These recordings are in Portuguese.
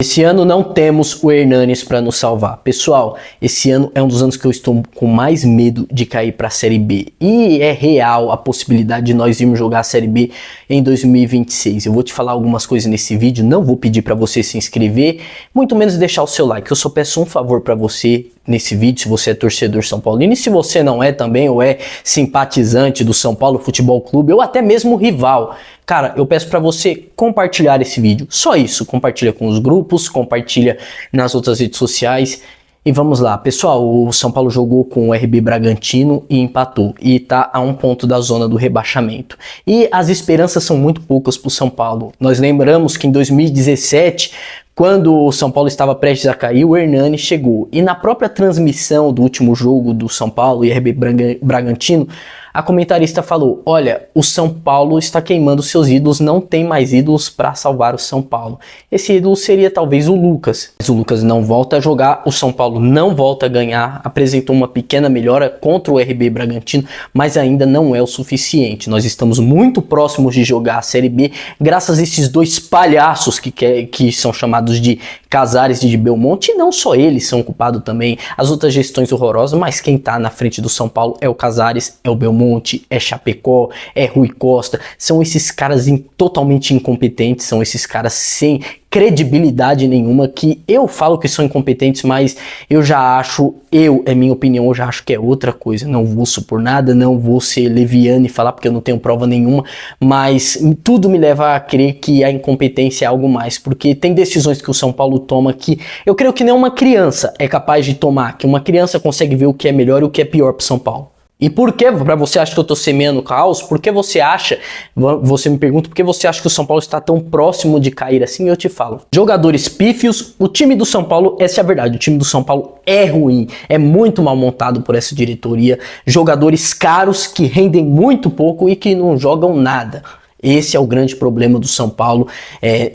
Esse ano não temos o Hernanes para nos salvar. Pessoal, esse ano é um dos anos que eu estou com mais medo de cair para a Série B. E é real a possibilidade de nós irmos jogar a Série B em 2026. Eu vou te falar algumas coisas nesse vídeo, não vou pedir para você se inscrever, muito menos deixar o seu like. Eu só peço um favor para você nesse vídeo, se você é torcedor São Paulino, e se você não é também, ou é simpatizante do São Paulo Futebol Clube, ou até mesmo rival. Cara, eu peço para você compartilhar esse vídeo, só isso, compartilha com os grupos, compartilha nas outras redes sociais e vamos lá. Pessoal, o São Paulo jogou com o RB Bragantino e empatou e tá a 1 ponto da zona do rebaixamento. E as esperanças são muito poucas pro São Paulo. Nós lembramos que em 2017, quando o São Paulo estava prestes a cair, o Hernanes chegou. E na própria transmissão do último jogo do São Paulo e RB Bragantino, a comentarista falou: olha, o São Paulo está queimando seus ídolos, não tem mais ídolos para salvar o São Paulo. Esse ídolo seria talvez o Lucas. Mas o Lucas não volta a jogar, o São Paulo não volta a ganhar, apresentou uma pequena melhora contra o RB Bragantino, mas ainda não é o suficiente. Nós estamos muito próximos de jogar a Série B, graças a esses dois palhaços que são chamados de Casares e de Belmonte, e não só eles são culpados também, as outras gestões horrorosas, mas quem está na frente do São Paulo é o Casares, é o Belmonte, é Chapecó, é Rui Costa, são esses caras totalmente incompetentes, são esses caras sem credibilidade nenhuma, que eu falo que são incompetentes, mas eu já acho, é minha opinião, eu já acho que é outra coisa. Não vou supor nada, não vou ser leviano e falar porque eu não tenho prova nenhuma, mas tudo me leva a crer que a incompetência é algo mais, porque tem decisões que o São Paulo toma que eu creio que nem uma criança é capaz de tomar, que uma criança consegue ver o que é melhor e o que é pior para São Paulo. E por que, para você acha que eu tô semeando caos? Por que você acha, você me pergunta, por que você acha que o São Paulo está tão próximo de cair assim? Eu te falo. Jogadores pífios, o time do São Paulo, essa é a verdade, o time do São Paulo é ruim, é muito mal montado por essa diretoria. Jogadores caros que rendem muito pouco e que não jogam nada. Esse é o grande problema do São Paulo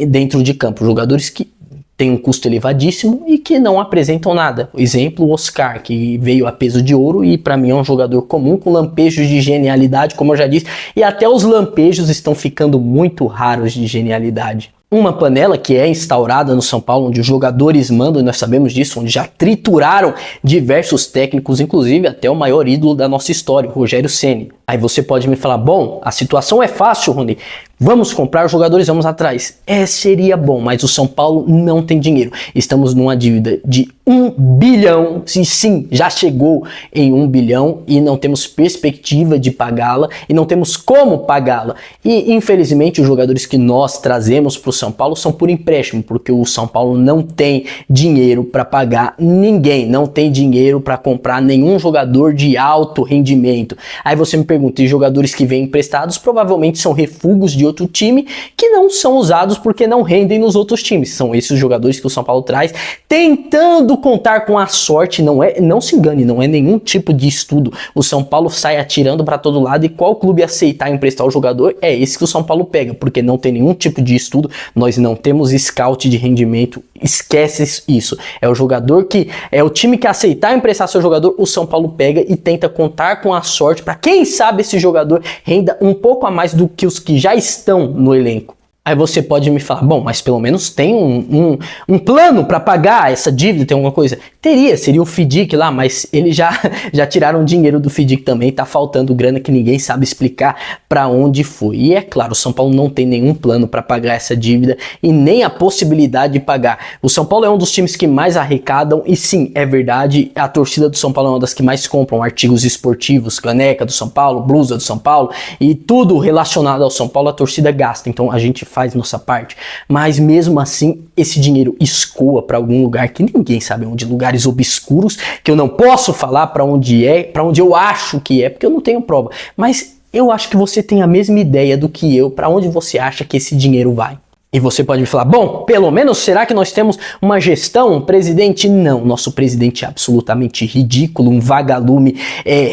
dentro de campo. Jogadores que tem um custo elevadíssimo e que não apresentam nada. Exemplo, o Oscar, que veio a peso de ouro e para mim é um jogador comum com lampejos de genialidade, como eu já disse, e até os lampejos estão ficando muito raros de genialidade. Uma panela que é instaurada no São Paulo, onde os jogadores mandam, e nós sabemos disso, onde já trituraram diversos técnicos, inclusive até o maior ídolo da nossa história, o Rogério Ceni. Aí você pode me falar: bom, a situação é fácil, Rony, vamos comprar jogadores, vamos atrás. Seria bom, mas o São Paulo não tem dinheiro. Estamos numa dívida de 1 bilhão, sim, já chegou em 1 bilhão e não temos perspectiva de pagá-la e não temos como pagá-la. E infelizmente os jogadores que nós trazemos para o São Paulo são por empréstimo, porque o São Paulo não tem dinheiro para pagar ninguém, não tem dinheiro para comprar nenhum jogador de alto rendimento. Aí você me pergunta, e jogadores que vêm emprestados provavelmente são refugos de outro time que não são usados porque não rendem nos outros times. São esses jogadores que o São Paulo traz tentando contar com a sorte. Não se engane, não é nenhum tipo de estudo. O São Paulo sai atirando para todo lado e qual clube aceitar emprestar o jogador é esse que o São Paulo pega, porque não tem nenhum tipo de estudo, nós não temos scout de rendimento, esquece isso. É o jogador que é o time que aceitar emprestar seu jogador, o São Paulo pega e tenta contar com a sorte para quem sabe esse jogador renda um pouco a mais do que os que já estão no elenco. Aí você pode me falar: bom, mas pelo menos tem um plano para pagar essa dívida, tem alguma coisa? Seria o FIDIC lá, mas eles já tiraram dinheiro do FIDIC também, tá faltando grana que ninguém sabe explicar para onde foi. E é claro, o São Paulo não tem nenhum plano para pagar essa dívida e nem a possibilidade de pagar. O São Paulo é um dos times que mais arrecadam e sim, é verdade, a torcida do São Paulo é uma das que mais compram artigos esportivos, caneca do São Paulo, blusa do São Paulo e tudo relacionado ao São Paulo a torcida gasta, então a gente faz nossa parte, mas mesmo assim esse dinheiro escoa para algum lugar que ninguém sabe onde, lugares obscuros que eu não posso falar para onde eu acho que é, porque eu não tenho prova, mas eu acho que você tem a mesma ideia do que eu, para onde você acha que esse dinheiro vai. E você pode me falar: bom, pelo menos será que nós temos uma gestão, um presidente? Não, nosso presidente é absolutamente ridículo, um vagalume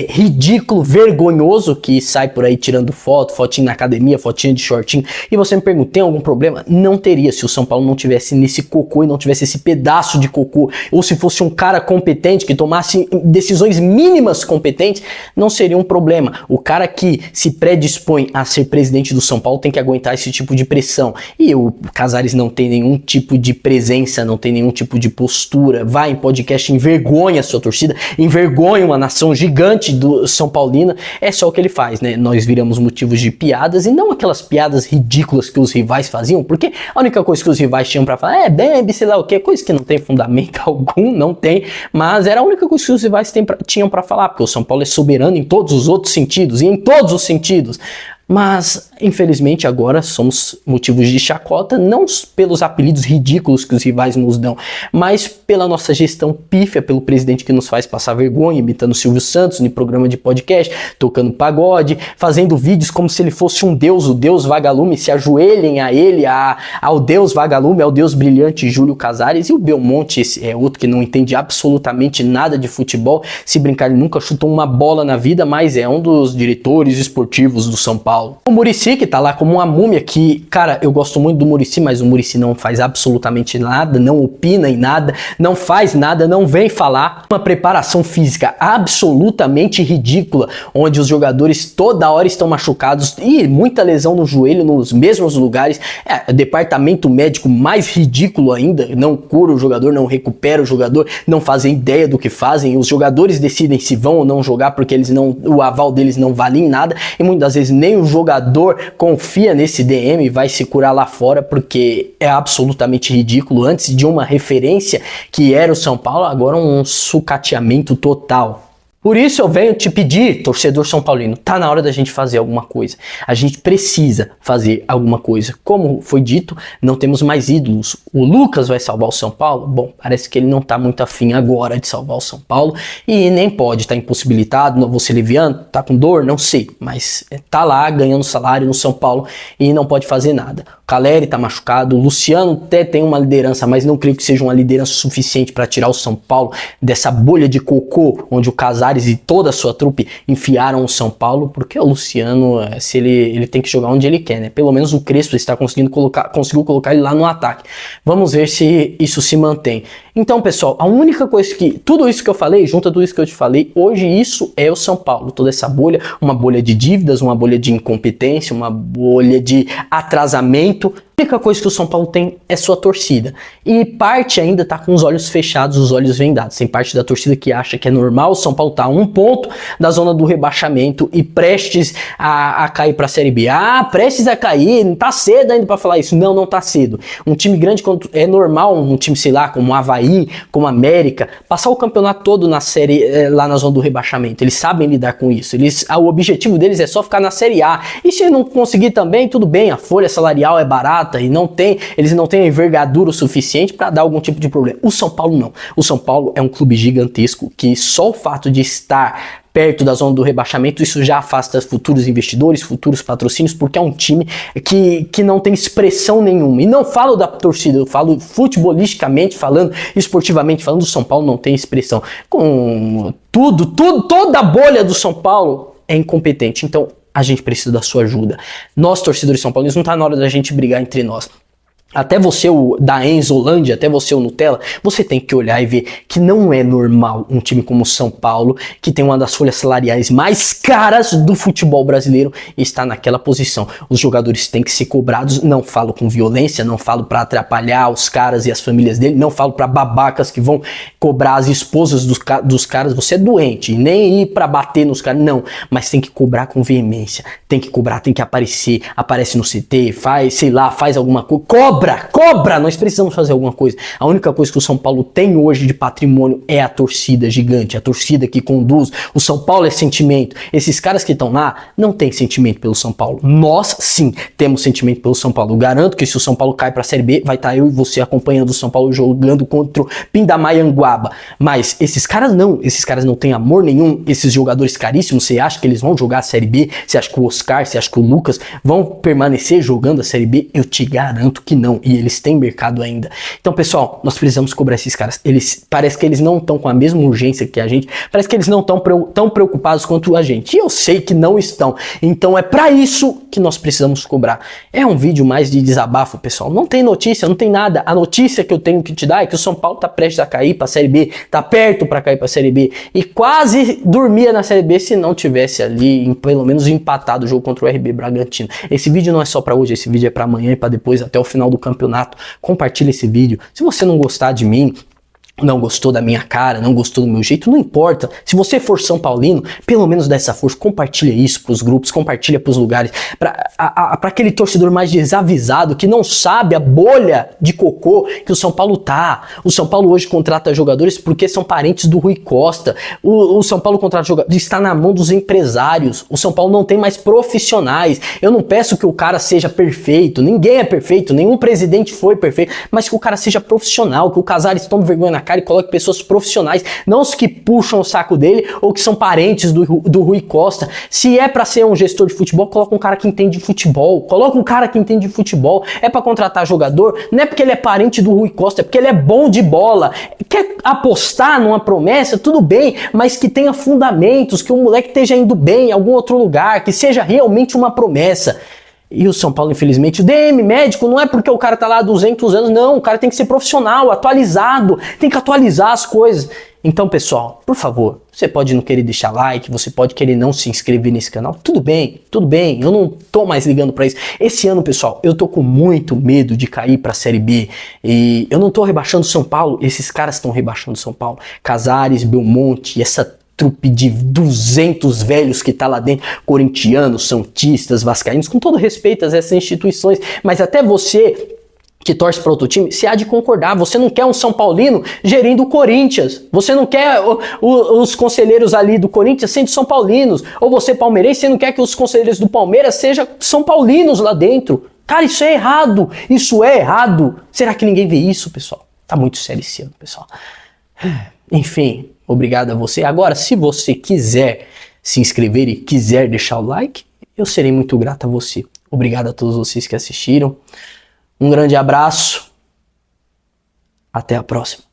ridículo, vergonhoso, que sai por aí tirando fotinho na academia, fotinho de shortinho. E você me pergunta: tem algum problema? Não teria, se o São Paulo não tivesse nesse cocô e não tivesse esse pedaço de cocô, ou se fosse um cara competente que tomasse decisões mínimas competentes, não seria um problema. O cara que se predispõe a ser presidente do São Paulo tem que aguentar esse tipo de pressão. E eu o Casares não tem nenhum tipo de presença, não tem nenhum tipo de postura, vai em podcast, envergonha a sua torcida, envergonha uma nação gigante do São Paulino, é só o que ele faz, né? Nós viramos motivos de piadas e não aquelas piadas ridículas que os rivais faziam, porque a única coisa que os rivais tinham pra falar bebe, sei lá o que, coisa que não tem fundamento algum, não tem, mas era a única coisa que os rivais tinham pra falar, porque o São Paulo é soberano em todos os outros sentidos, e em todos os sentidos. Mas, infelizmente, agora somos motivos de chacota, não pelos apelidos ridículos que os rivais nos dão, mas pela nossa gestão pífia, pelo presidente que nos faz passar vergonha, imitando Silvio Santos no programa de podcast, tocando pagode, fazendo vídeos como se ele fosse um deus, o deus vagalume, se ajoelhem a ele, ao deus vagalume, ao deus brilhante Júlio Casares, e o Belmonte, esse é outro que não entende absolutamente nada de futebol, se brincar ele nunca chutou uma bola na vida, mas é um dos diretores esportivos do São Paulo. O Muricy, que tá lá como uma múmia, que, cara, eu gosto muito do Muricy, mas o Muricy não faz absolutamente nada, não opina em nada, não faz nada, não vem falar. Uma preparação física absolutamente ridícula, onde os jogadores toda hora estão machucados e muita lesão no joelho nos mesmos lugares. Departamento médico mais ridículo ainda, não cura o jogador, não recupera o jogador, não fazem ideia do que fazem. Os jogadores decidem se vão ou não jogar porque o aval deles não vale em nada e muitas vezes nem o jogador confia nesse DM e vai se curar lá fora porque é absolutamente ridículo. Antes de uma referência que era o São Paulo, agora um sucateamento total. Por isso eu venho te pedir, torcedor São Paulino, tá na hora da gente fazer alguma coisa. A gente precisa fazer alguma coisa. Como foi dito, não temos mais ídolos. O Lucas vai salvar o São Paulo? Bom, parece que ele não tá muito afim agora de salvar o São Paulo e nem pode, tá impossibilitado, não vou ser leviano, tá com dor, não sei, mas tá lá ganhando salário no São Paulo e não pode fazer nada. O Caleri tá machucado, o Luciano até tem uma liderança, mas não creio que seja uma liderança suficiente para tirar o São Paulo dessa bolha de cocô onde o Casares e toda a sua trupe enfiaram o São Paulo, porque o Luciano, se ele tem que jogar onde ele quer, né? Pelo menos o Crespo está conseguiu colocar ele lá no ataque. Vamos ver se isso se mantém. Então, pessoal, a única coisa tudo isso que eu falei, junto a tudo isso que eu te falei, hoje isso é o São Paulo. Toda essa bolha, uma bolha de dívidas, uma bolha de incompetência, uma bolha de atrasamento. A única coisa que o São Paulo tem é sua torcida. E parte ainda tá com os olhos fechados, os olhos vendados. Tem parte da torcida que acha que é normal o São Paulo tá a 1 ponto da zona do rebaixamento e prestes a cair pra Série B. Prestes a cair, não tá cedo ainda pra falar isso. Não, não tá cedo. Um time grande, quando é normal, um time, sei lá, como o Avaí, como a América, passar o campeonato todo na série, lá na zona do rebaixamento. Eles sabem lidar com isso. O objetivo deles é só ficar na Série A. E se não conseguir também, tudo bem, a folha salarial é barata e eles não têm a envergadura o suficiente para dar algum tipo de problema. O São Paulo não. O São Paulo é um clube gigantesco que só o fato de estar perto da zona do rebaixamento, isso já afasta futuros investidores, futuros patrocínios, porque é um time que não tem expressão nenhuma. E não falo da torcida, eu falo futebolisticamente falando, esportivamente falando, o São Paulo não tem expressão. Com toda a bolha do São Paulo é incompetente. Então, a gente precisa da sua ajuda. Nós, torcedores São Paulinos, não tá na hora da gente brigar entre nós. Até você, o da Enzolândia, até você, o Nutella, você tem que olhar e ver que não é normal um time como o São Paulo, que tem uma das folhas salariais mais caras do futebol brasileiro, estar naquela posição. Os jogadores têm que ser cobrados, não falo com violência, não falo pra atrapalhar os caras e as famílias dele, não falo pra babacas que vão cobrar as esposas dos caras, você é doente, nem ir pra bater nos caras, não, mas tem que cobrar com veemência, tem que cobrar, tem que aparecer, aparece no CT, faz, sei lá, faz alguma coisa, cobra, nós precisamos fazer alguma coisa. A única coisa que o São Paulo tem hoje de patrimônio é a torcida gigante, a torcida que conduz. O São Paulo é sentimento. Esses caras que estão lá não têm sentimento pelo São Paulo. Nós, sim, temos sentimento pelo São Paulo. Eu garanto que se o São Paulo cai pra Série B, vai estar eu e você acompanhando o São Paulo jogando contra o Pindamonhangaba. Mas esses caras não têm amor nenhum. Esses jogadores caríssimos, você acha que eles vão jogar a Série B? Você acha que o Oscar, você acha que o Lucas vão permanecer jogando a Série B? Eu te garanto que não. E eles têm mercado ainda. Então, pessoal, nós precisamos cobrar esses caras. Parece que eles não estão com a mesma urgência que a gente. Parece que eles não estão tão preocupados quanto a gente. E eu sei que não estão. Então é pra isso que nós precisamos cobrar. É um vídeo mais de desabafo, pessoal. Não tem notícia, não tem nada. A notícia que eu tenho que te dar é que o São Paulo tá prestes a cair pra Série B. Tá perto pra cair pra Série B. E quase dormia na Série B se não tivesse ali, pelo menos empatado o jogo contra o RB Bragantino. Esse vídeo não é só pra hoje. Esse vídeo é pra amanhã e pra depois, até o final do campeonato. Compartilha esse vídeo. Se você não gostar de mim, não gostou da minha cara, não gostou do meu jeito, não importa. Se você for São Paulino, pelo menos dá essa força, compartilha isso pros grupos, compartilha pros lugares, pra aquele torcedor mais desavisado, que não sabe a bolha de cocô que o São Paulo tá. O São Paulo hoje contrata jogadores porque são parentes do Rui Costa. O São Paulo contrata jogadores, está na mão dos empresários. O São Paulo não tem mais profissionais. Eu não peço que o cara seja perfeito, ninguém é perfeito, nenhum presidente foi perfeito, mas que o cara seja profissional, que o Casares tome vergonha na cara e coloque pessoas profissionais, não os que puxam o saco dele ou que são parentes do Rui Costa. Se é pra ser um gestor de futebol, coloca um cara que entende de futebol. Coloca um cara que entende de futebol. É pra contratar jogador, não é porque ele é parente do Rui Costa, é porque ele é bom de bola. Quer apostar numa promessa? Tudo bem, mas que tenha fundamentos, que o moleque esteja indo bem em algum outro lugar, que seja realmente uma promessa. E o São Paulo, infelizmente, o DM, médico, não é porque o cara tá lá há 200 anos, não, o cara tem que ser profissional, atualizado, tem que atualizar as coisas. Então, pessoal, por favor, você pode não querer deixar like, você pode querer não se inscrever nesse canal, tudo bem, eu não tô mais ligando pra isso. Esse ano, pessoal, eu tô com muito medo de cair pra Série B, e eu não tô rebaixando São Paulo, esses caras estão rebaixando São Paulo, Casares, Belmonte, essa trupe de 200 velhos que tá lá dentro, corintianos, santistas, vascaínos, com todo respeito a essas instituições, mas até você que torce para outro time, se há de concordar, você não quer um São Paulino gerindo o Corinthians, você não quer os conselheiros ali do Corinthians sendo São Paulinos, ou você palmeirense, você não quer que os conselheiros do Palmeiras sejam São Paulinos lá dentro. Cara, isso é errado, Será que ninguém vê isso, pessoal? Tá muito sério esse ano, pessoal. Enfim, obrigado a você. Agora, se você quiser se inscrever e quiser deixar o like, eu serei muito grato a você. Obrigado a todos vocês que assistiram. Um grande abraço. Até a próxima.